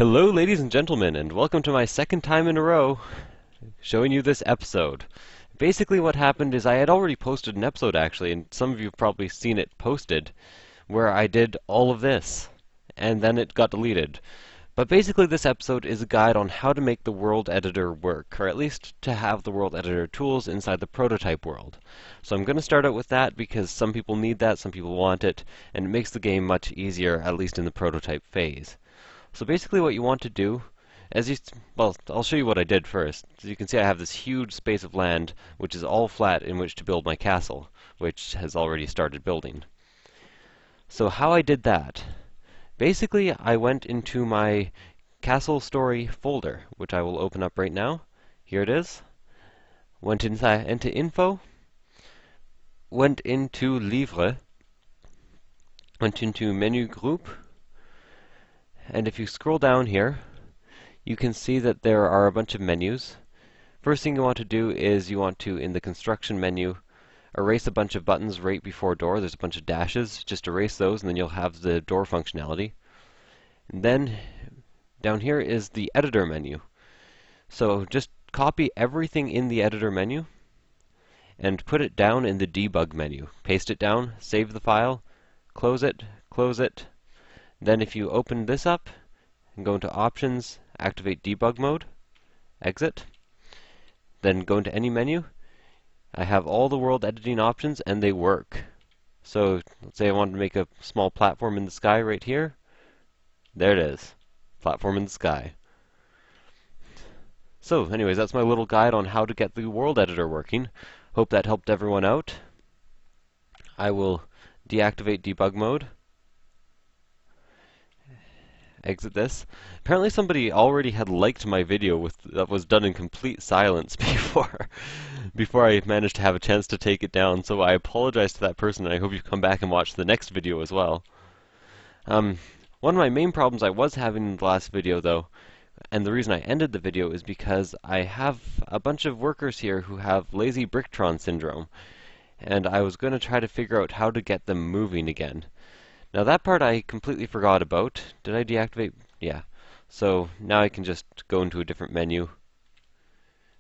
Hello, ladies and gentlemen, and welcome to my second time in a row showing you this episode. Basically what happened is I had already posted an episode actually, and some of you have probably seen it posted, where I did all of this, and then it got deleted. But basically this episode is a guide on how to make the world editor work, or at least to have the world editor tools inside the prototype world. So I'm going to start out with that because some people need that, some people want it, and it makes the game much easier, at least in the prototype phase. So basically what you want to do, well, I'll show you what I did first. As you can see, I have this huge space of land, which is all flat in which to build my castle, which has already started building. So how I did that, basically I went into my castle story folder, which I will open up right now. Here it is. Went into info, went into livre, went into menu group, and if you scroll down here, you can see that there are a bunch of menus. First thing you want to do is you want to, in the construction menu, erase a bunch of buttons right before door. There's a bunch of dashes. Just erase those and then you'll have the door functionality. And then down here is the editor menu. So just copy everything in the editor menu and put it down in the debug menu. Paste it down, save the file, close it. Then if you open this up and go into Options, activate debug mode, exit, then go into any menu, I have all the world editing options and they work. So let's say I wanted to make a small platform in the sky right here. There it is. Platform in the sky. So anyways, that's my little guide on how to get the world editor working. Hope that helped everyone out. I will deactivate debug mode. Exit this. Apparently somebody already had liked my video that was done in complete silence before I managed to have a chance to take it down, so I apologize to that person and I hope you come back and watch the next video as well. One of my main problems I was having in the last video though, and the reason I ended the video is because I have a bunch of workers here who have lazy bricktron syndrome, and I was going to try to figure out how to get them moving again. Now that part I completely forgot about. Did I deactivate? Yeah. So now I can just go into a different menu.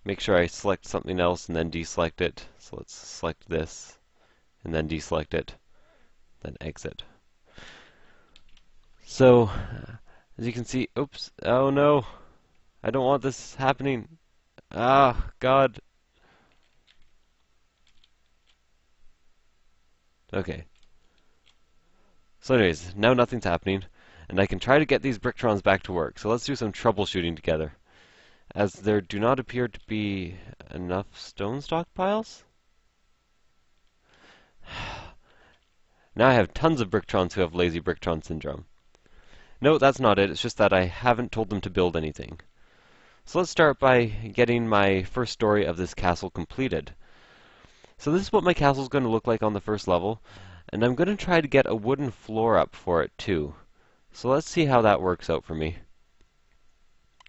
Make sure I select something else and then deselect it. So let's select this and then deselect it. Then exit. So as you can see, oops, oh no. I don't want this happening. Ah, God. Okay. So anyways, now nothing's happening, and I can try to get these brickrons back to work. So let's do some troubleshooting together. As there do not appear to be enough stone stockpiles? Now I have tons of brickrons who have lazy bricktron syndrome. No, that's not it. It's just that I haven't told them to build anything. So let's start by getting my first story of this castle completed. So this is what my castle is going to look like on the first level. And I'm going to try to get a wooden floor up for it too. So let's see how that works out for me.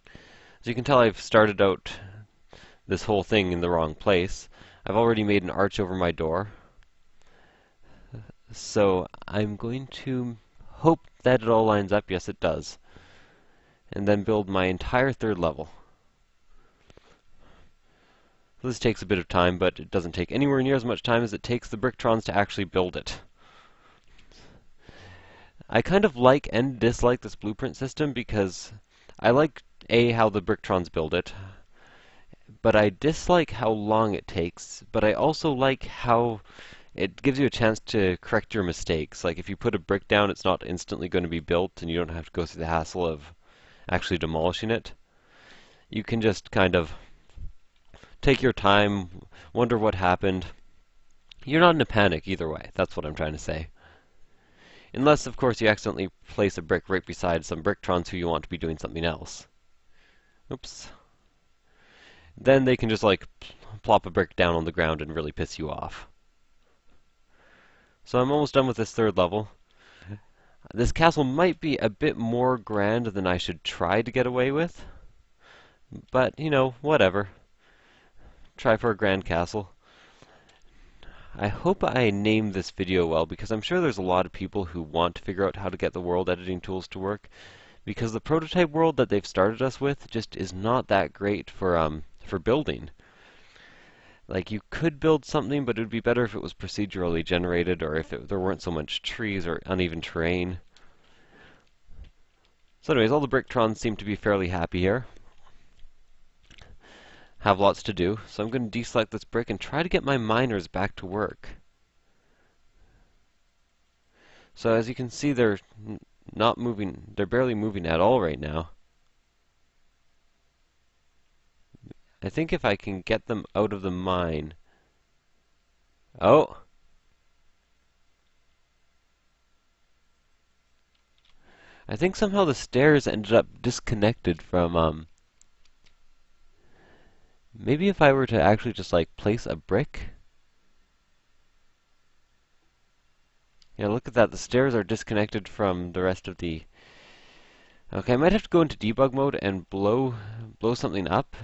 As you can tell, I've started out this whole thing in the wrong place. I've already made an arch over my door. So I'm going to hope that it all lines up. Yes, it does. And then build my entire third level. This takes a bit of time, but it doesn't take anywhere near as much time as it takes the brickrons to actually build it. I kind of like and dislike this blueprint system because I like how the brickrons build it, but I dislike how long it takes, but I also like how it gives you a chance to correct your mistakes. Like if you put a brick down, it's not instantly going to be built and you don't have to go through the hassle of actually demolishing it. You can just kind of take your time, wonder what happened. You're not in a panic either way. That's what I'm trying to say. Unless, of course, you accidentally place a brick right beside some brickrons who you want to be doing something else. Oops. Then they can just, like, plop a brick down on the ground and really piss you off. So I'm almost done with this third level. This castle might be a bit more grand than I should try to get away with. But, you know, whatever. Try for a grand castle. I hope I named this video well, because I'm sure there's a lot of people who want to figure out how to get the world editing tools to work. because the prototype world that they've started us with just is not that great for building. Like, you could build something, but it would be better if it was procedurally generated, or if there weren't so much trees or uneven terrain. So anyways, all the Bricktrons seem to be fairly happy here. Have lots to do, so I'm going to deselect this brick and try to get my miners back to work. So as you can see, they're not moving, they're barely moving at all right now. I think if I can get them out of the mine... Oh! I think somehow the stairs ended up disconnected from, maybe if I were to actually just, like, place a brick? Yeah, look at that, the stairs are disconnected from the rest of the... Okay, I might have to go into debug mode and blow something up.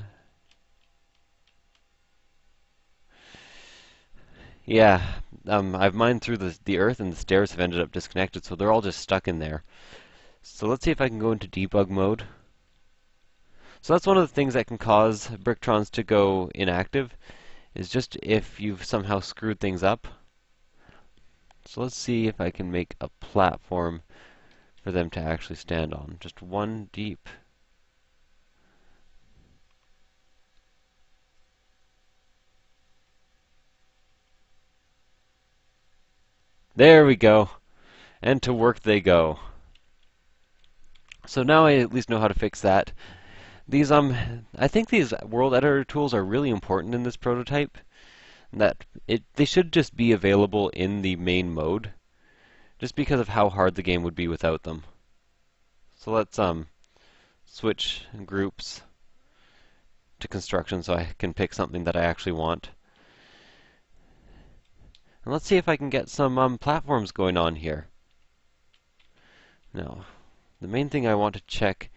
Yeah, I've mined through the earth and the stairs have ended up disconnected, so they're all just stuck in there. So let's see if I can go into debug mode. So that's one of the things that can cause Bricktrons to go inactive, is just if you've somehow screwed things up. So let's see if I can make a platform for them to actually stand on. Just one deep. There we go. And to work they go. So now I at least know how to fix that. These I think these world editor tools are really important in this prototype. They should just be available in the main mode, just because of how hard the game would be without them. So let's switch groups to construction so I can pick something that I actually want. And let's see if I can get some platforms going on here. Now, the main thing I want to check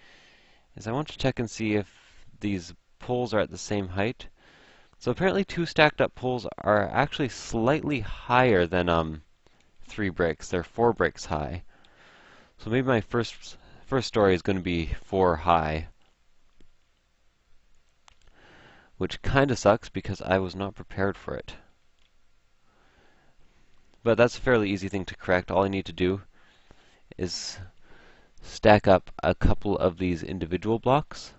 is I want to check and see if these poles are at the same height. So apparently 2 stacked up poles are actually slightly higher than 3 bricks. They're 4 bricks high. So maybe my first story is going to be 4 high, which kind of sucks because I was not prepared for it. But that's a fairly easy thing to correct. All I need to do is stack up a couple of these individual blocks.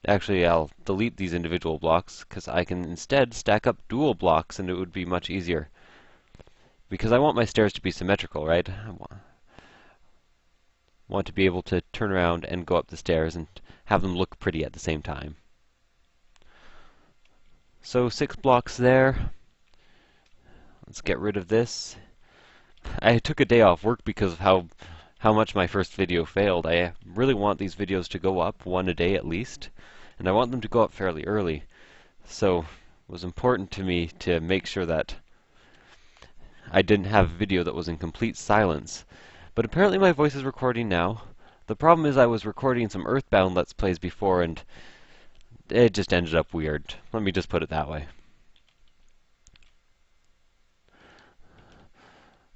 Actually, I'll delete these individual blocks because I can instead stack up dual blocks and it would be much easier. Because I want my stairs to be symmetrical, right? I want to be able to turn around and go up the stairs and have them look pretty at the same time. So 6 blocks there. Let's get rid of this. I took a day off work because of how much my first video failed. I really want these videos to go up, 1 a day at least, and I want them to go up fairly early. So it was important to me to make sure that I didn't have a video that was in complete silence. But apparently my voice is recording now. The problem is I was recording some Earthbound Let's Plays before and it just ended up weird. Let me just put it that way.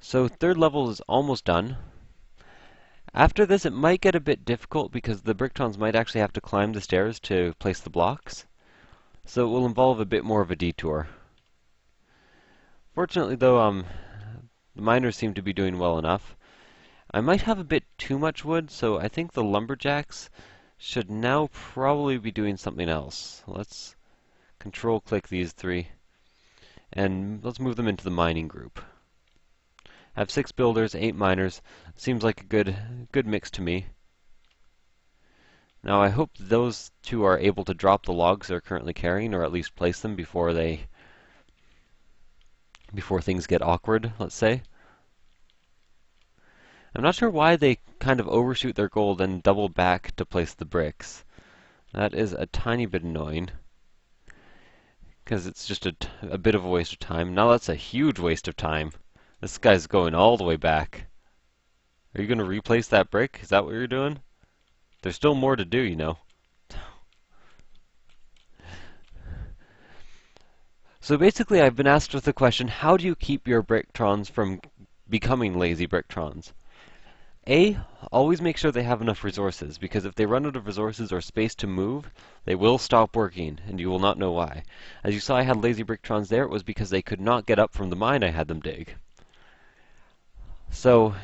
So 3rd level is almost done. After this it might get a bit difficult because the Bricktrons might actually have to climb the stairs to place the blocks. So it will involve a bit more of a detour. Fortunately though, the miners seem to be doing well enough. I might have a bit too much wood, so I think the lumberjacks should now probably be doing something else. Let's control click these 3 and let's move them into the mining group. I have 6 builders, 8 miners. Seems like a good mix to me. Now I hope those 2 are able to drop the logs they're currently carrying, or at least place them before things get awkward, let's say. I'm not sure why they kind of overshoot their goal and double back to place the bricks. That is a tiny bit annoying, because it's just a bit of a waste of time. Now that's a huge waste of time. This guy's going all the way back. Are you going to replace that brick? Is that what you're doing? There's still more to do, you know. So basically I've been asked with the question, how do you keep your Bricktrons from becoming lazy Brictrons. A, always make sure they have enough resources, because if they run out of resources or space to move, they will stop working, and you will not know why. As you saw, I had lazy Brictrons there. It was because they could not get up from the mine I had them dig. So,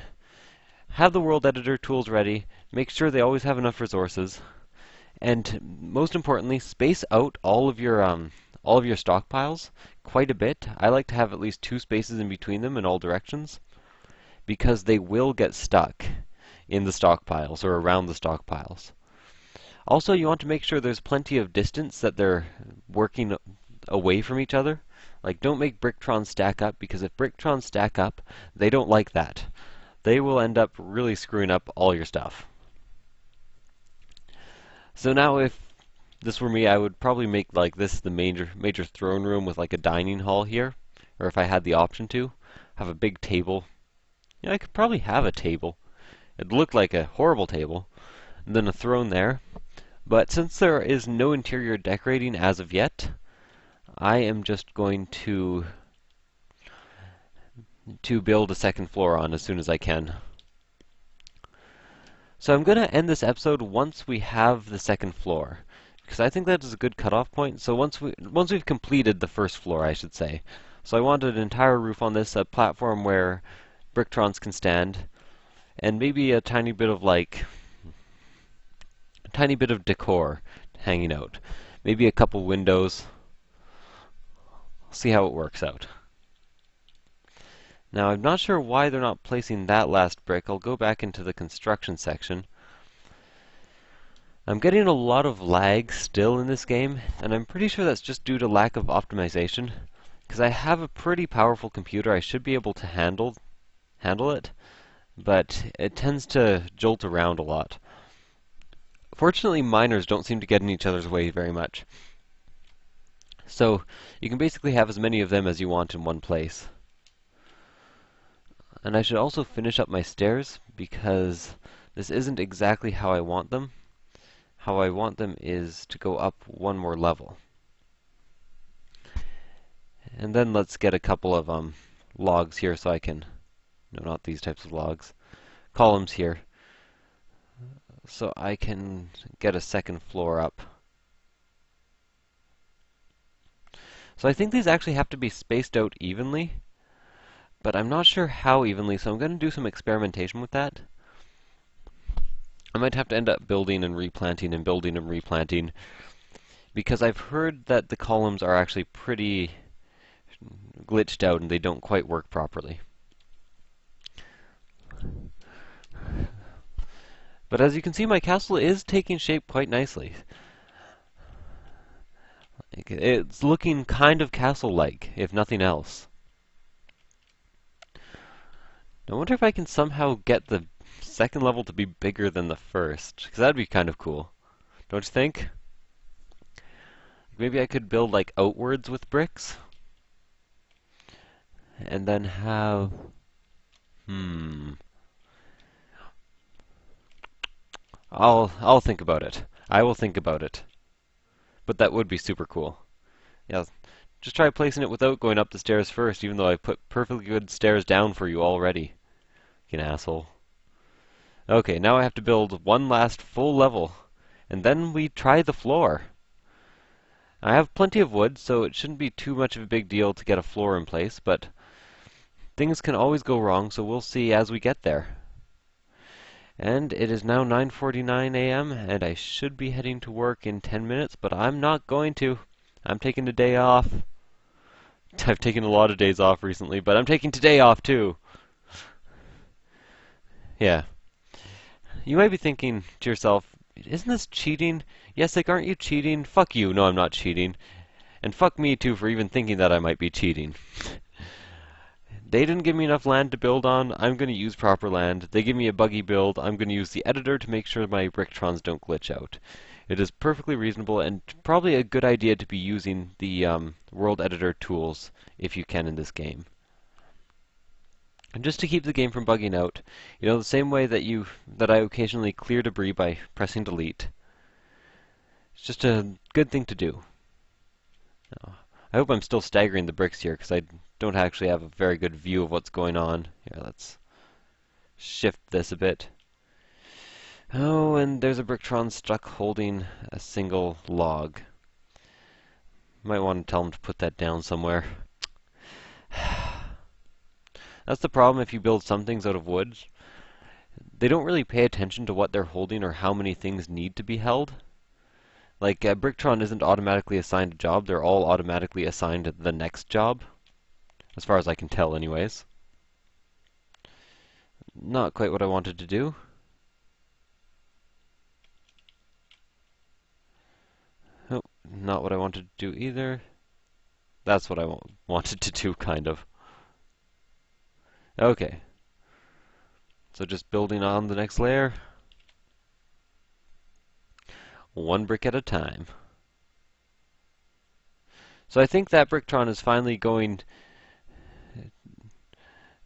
have the world editor tools ready, make sure they always have enough resources, and most importantly, space out all of your stockpiles quite a bit. I like to have at least 2 spaces in between them in all directions, because they will get stuck in the stockpiles or around the stockpiles. Also, you want to make sure there's plenty of distance that they're working away from each other. Like, don't make Brictrons stack up, because if Brictrons stack up, they don't like that. They will end up really screwing up all your stuff. So now if this were me, I would probably make like this the major throne room with like a dining hall here, or if I had the option to, have a big table. Yeah, I could probably have a table. It looked like a horrible table, and then a throne there. But since there is no interior decorating as of yet, I am just going to build a second floor on as soon as I can. So I'm going to end this episode once we have the second floor, because I think that is a good cutoff point. So once we've completed the first floor, I should say. So I wanted an entire roof on this, a platform where Brictrons can stand, and maybe a tiny bit of decor hanging out. Maybe a couple windows. See how it works out. Now, I'm not sure why they're not placing that last brick. I'll go back into the construction section. I'm getting a lot of lag still in this game, and I'm pretty sure that's just due to lack of optimization. Because I have a pretty powerful computer, I should be able to handle it, but it tends to jolt around a lot. Fortunately, miners don't seem to get in each other's way very much. So, you can basically have as many of them as you want in one place. And I should also finish up my stairs, because this isn't exactly how I want them. How I want them is to go up one more level. And then let's get a couple of logs here so I can, no, not these types of logs, columns here, so I can get a second floor up. So I think these actually have to be spaced out evenly, but I'm not sure how evenly, so I'm going to do some experimentation with that. I might have to end up building and replanting and building and replanting, because I've heard that the columns are actually pretty glitched out and they don't quite work properly. But as you can see, my castle is taking shape quite nicely. It's looking kind of castle-like, if nothing else. I wonder if I can somehow get the second level to be bigger than the first, because that'd be kind of cool. Don't you think? Maybe I could build like outwards with bricks, and then have I'll think about it. I will think about it. But that would be super cool. Yeah, just try placing it without going up the stairs first, even though I put perfectly good stairs down for you already. You asshole. Okay, now I have to build one last full level, and then we try the floor. I have plenty of wood, so it shouldn't be too much of a big deal to get a floor in place, but things can always go wrong, so we'll see as we get there. And it is now 9:49 a.m., and I should be heading to work in 10 minutes, but I'm not going to. I'm taking a day off. I've taken a lot of days off recently, but I'm taking today off too. Yeah. You might be thinking to yourself, isn't this cheating? Yessik, aren't you cheating? Fuck you, no I'm not cheating. And fuck me too for even thinking that I might be cheating. They didn't give me enough land to build on, I'm going to use proper land. They give me a buggy build, I'm going to use the editor to make sure my Brictrons don't glitch out. It is perfectly reasonable and probably a good idea to be using the world editor tools if you can in this game. And just to keep the game from bugging out, you know, the same way that I occasionally clear debris by pressing delete. It's just a good thing to do. I hope I'm still staggering the bricks here, because I don't actually have a very good view of what's going on. Here, let's shift this a bit. Oh, and there's a Bricktron stuck holding a single log. Might want to tell him to put that down somewhere. That's the problem if you build some things out of wood. They don't really pay attention to what they're holding or how many things need to be held. Like, Bricktron isn't automatically assigned a job, they're all automatically assigned the next job. As far as I can tell, anyways. Not quite what I wanted to do. Oh, not what I wanted to do either. That's what I wanted to do, kind of. Okay. So just building on the next layer. One brick at a time. So I think that Bricktron is finally going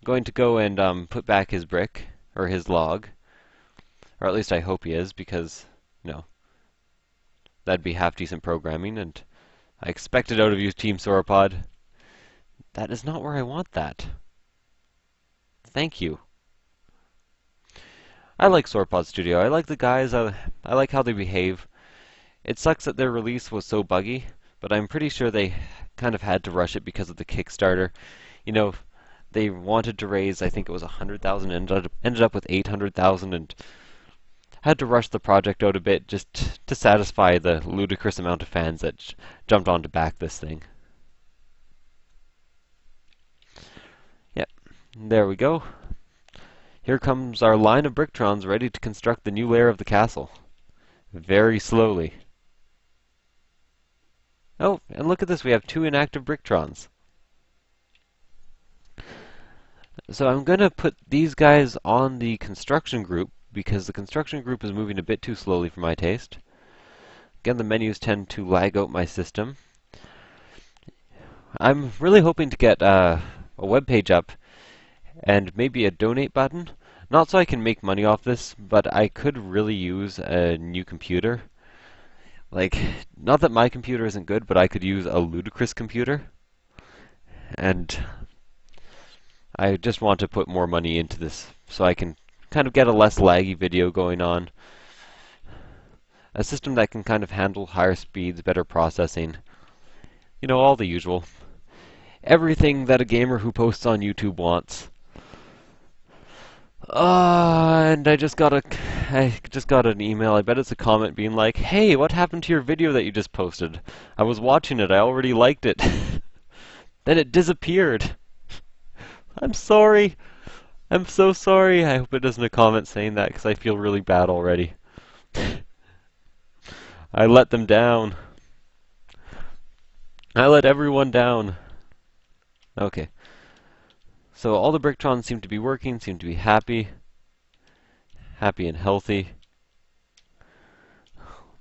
to go and put back his brick, or his log. Or at least I hope he is, because, you know, that'd be half-decent programming, and I expect it out of you, Team Sauropod. That is not where I want that. Thank you. I like Sauropod Studio. I like the guys. I like how they behave. It sucks that their release was so buggy, but I'm pretty sure they kind of had to rush it because of the Kickstarter. You know, they wanted to raise, I think it was 100,000, and ended up with 800,000, and had to rush the project out a bit just to satisfy the ludicrous amount of fans that jumped on to back this thing. Yep, there we go. Here comes our line of Bricktrons ready to construct the new layer of the castle. Very slowly. Oh, and look at this, we have 2 inactive Bricktrons. So I'm going to put these guys on the construction group, because the construction group is moving a bit too slowly for my taste. Again, the menus tend to lag out my system. I'm really hoping to get a web page up and maybe a donate button. Not so I can make money off this, but I could really use a new computer. Like, not that my computer isn't good, but I could use a ludicrous computer. And I just want to put more money into this so I can kind of get a less laggy video going on. A system that can kind of handle higher speeds, better processing. You know, all the usual. Everything that a gamer who posts on YouTube wants. And I just got an email. I bet it's a comment being like, "Hey, what happened to your video that you just posted? I was watching it. I already liked it. Then it disappeared. I'm sorry. I'm so sorry." I hope it isn't a comment saying that, because I feel really bad already. I let them down. I let everyone down. Okay. So all the Bricktrons seem to be working, seem to be happy. Happy and healthy.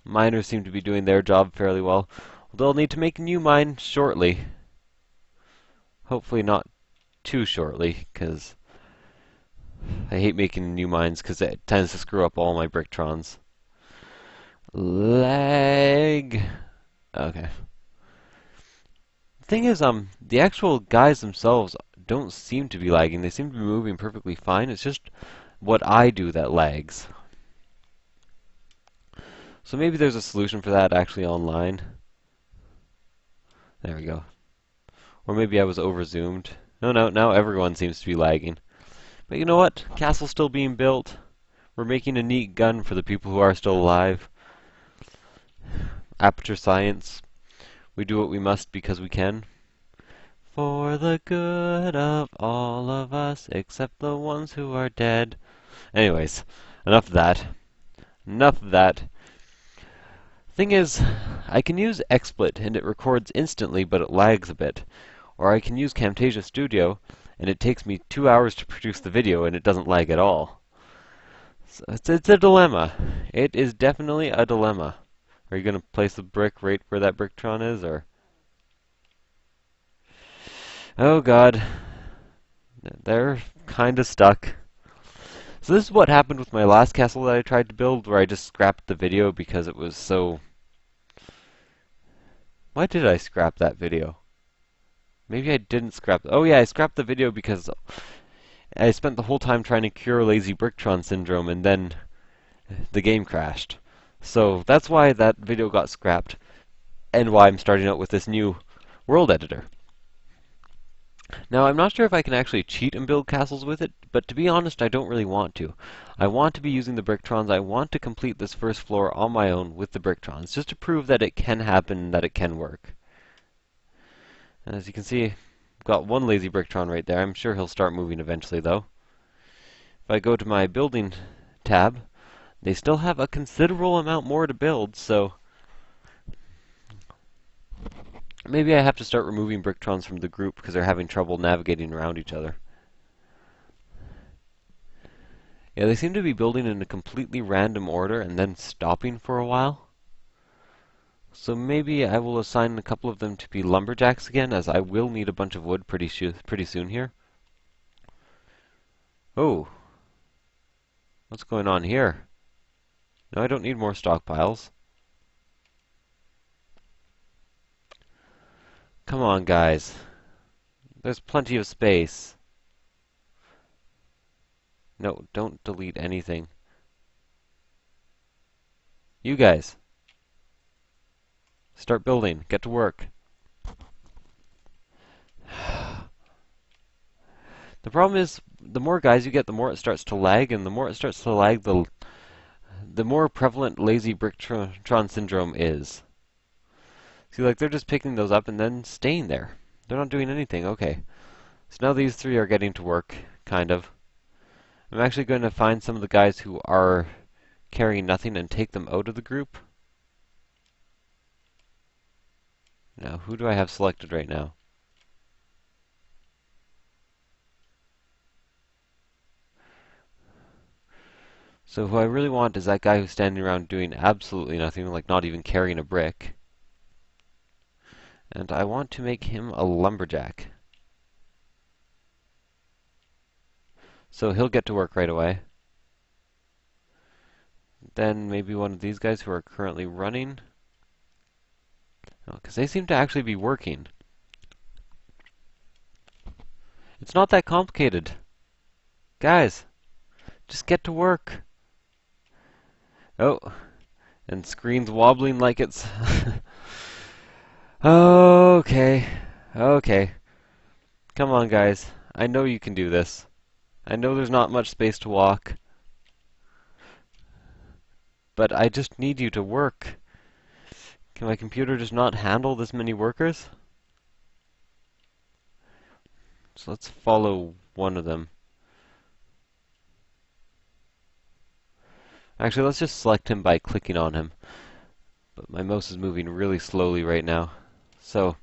Miners seem to be doing their job fairly well. They'll need to make a new mine shortly. Hopefully not too shortly, because I hate making new mines because it tends to screw up all my Bricktrons. Lag. Okay. The thing is, the actual guys themselves don't seem to be lagging. They seem to be moving perfectly fine. It's just what I do that lags. So maybe there's a solution for that actually online. There we go. Or maybe I was over-zoomed. No, now everyone seems to be lagging. But you know what? Castle's still being built. We're making a neat gun for the people who are still alive. Aperture science. We do what we must because we can. For the good of all of us, except the ones who are dead. Anyways, enough of that. Enough of that. Thing is, I can use XSplit and it records instantly, but it lags a bit. Or I can use Camtasia Studio, and it takes me 2 hours to produce the video, and it doesn't lag at all. So it's a dilemma. It is definitely a dilemma. Are you going to place the brick right where that Bricktron is, or? Oh god. They're kind of stuck. So this is what happened with my last castle that I tried to build, where I just scrapped the video because it was so... Why did I scrap that video? Maybe I didn't scrap. Oh yeah, I scrapped the video because I spent the whole time trying to cure lazy bricktron syndrome, and then the game crashed. So that's why that video got scrapped, and why I'm starting out with this new world editor. Now, I'm not sure if I can actually cheat and build castles with it, but to be honest, I don't really want to. I want to be using the Bricktrons. I want to complete this first floor on my own with the Bricktrons, just to prove that it can happen and that it can work. And as you can see, I've got one lazy Bricktron right there. I'm sure he'll start moving eventually, though. If I go to my building tab, they still have a considerable amount more to build, so maybe I have to start removing Bricktrons from the group because they're having trouble navigating around each other. Yeah, they seem to be building in a completely random order and then stopping for a while. So maybe I will assign a couple of them to be lumberjacks again, as I will need a bunch of wood pretty soon here. Oh, what's going on here? No, I don't need more stockpiles. Come on, guys. There's plenty of space. No, don't delete anything. You guys, start building. Get to work. The problem is, the more guys you get, the more it starts to lag, and the more it starts to lag, the more prevalent lazy bricktron syndrome is. See, like, they're just picking those up and then staying there. They're not doing anything. Okay. So now these three are getting to work, kind of. I'm actually going to find some of the guys who are carrying nothing and take them out of the group. Now, who do I have selected right now? So who I really want is that guy who's standing around doing absolutely nothing, like not even carrying a brick. And I want to make him a lumberjack. So he'll get to work right away. Then maybe one of these guys who are currently running. Because they seem to actually be working. It's not that complicated. Guys, just get to work. Oh, and screen's wobbling like it's... Okay, okay. Come on, guys. I know you can do this. I know there's not much space to walk. But I just need you to work. Can my computer just not handle this many workers? So let's follow one of them. Actually, let's just select him by clicking on him. But my mouse is moving really slowly right now. So,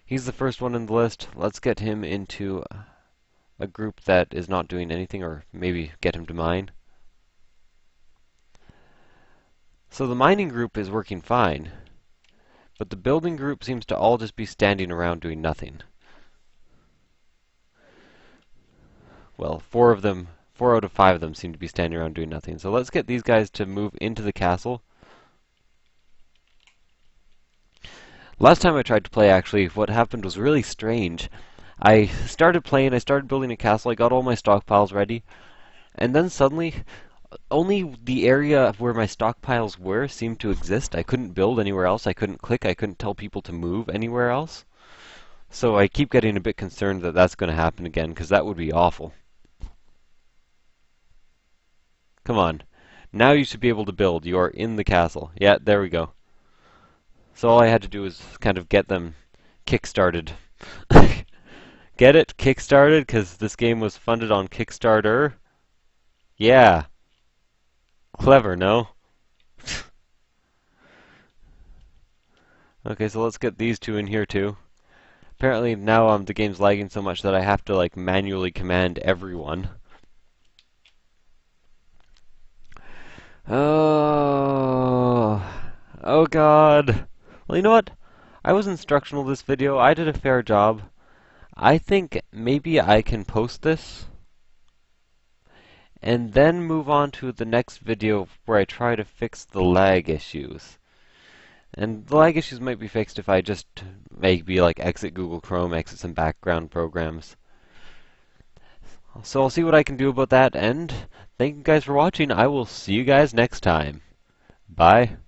he's the first one in the list. Let's get him into a group that is not doing anything, or maybe get him to mine. So the mining group is working fine, but the building group seems to all just be standing around doing nothing. Well, four out of five of them seem to be standing around doing nothing. So let's get these guys to move into the castle. Last time I tried to play, actually, what happened was really strange. I started playing, I started building a castle, I got all my stockpiles ready, and then suddenly, only the area where my stockpiles were seemed to exist. I couldn't build anywhere else, I couldn't click, I couldn't tell people to move anywhere else. So I keep getting a bit concerned that that's going to happen again, because that would be awful. Come on. Now you should be able to build. You are in the castle. Yeah, there we go. So all I had to do was kind of get them kick-started. Get it? Kick-started? Because this game was funded on Kickstarter? Yeah. Clever, no? Okay, so let's get these two in here too. Apparently now the game's lagging so much that I have to like manually command everyone. Oh God. Well, you know what? I was instructional this video. I did a fair job. I think maybe I can post this and then move on to the next video where I try to fix the lag issues. And the lag issues might be fixed if I just maybe like exit Google Chrome, exit some background programs. So I'll see what I can do about that, and thank you guys for watching. I will see you guys next time. Bye.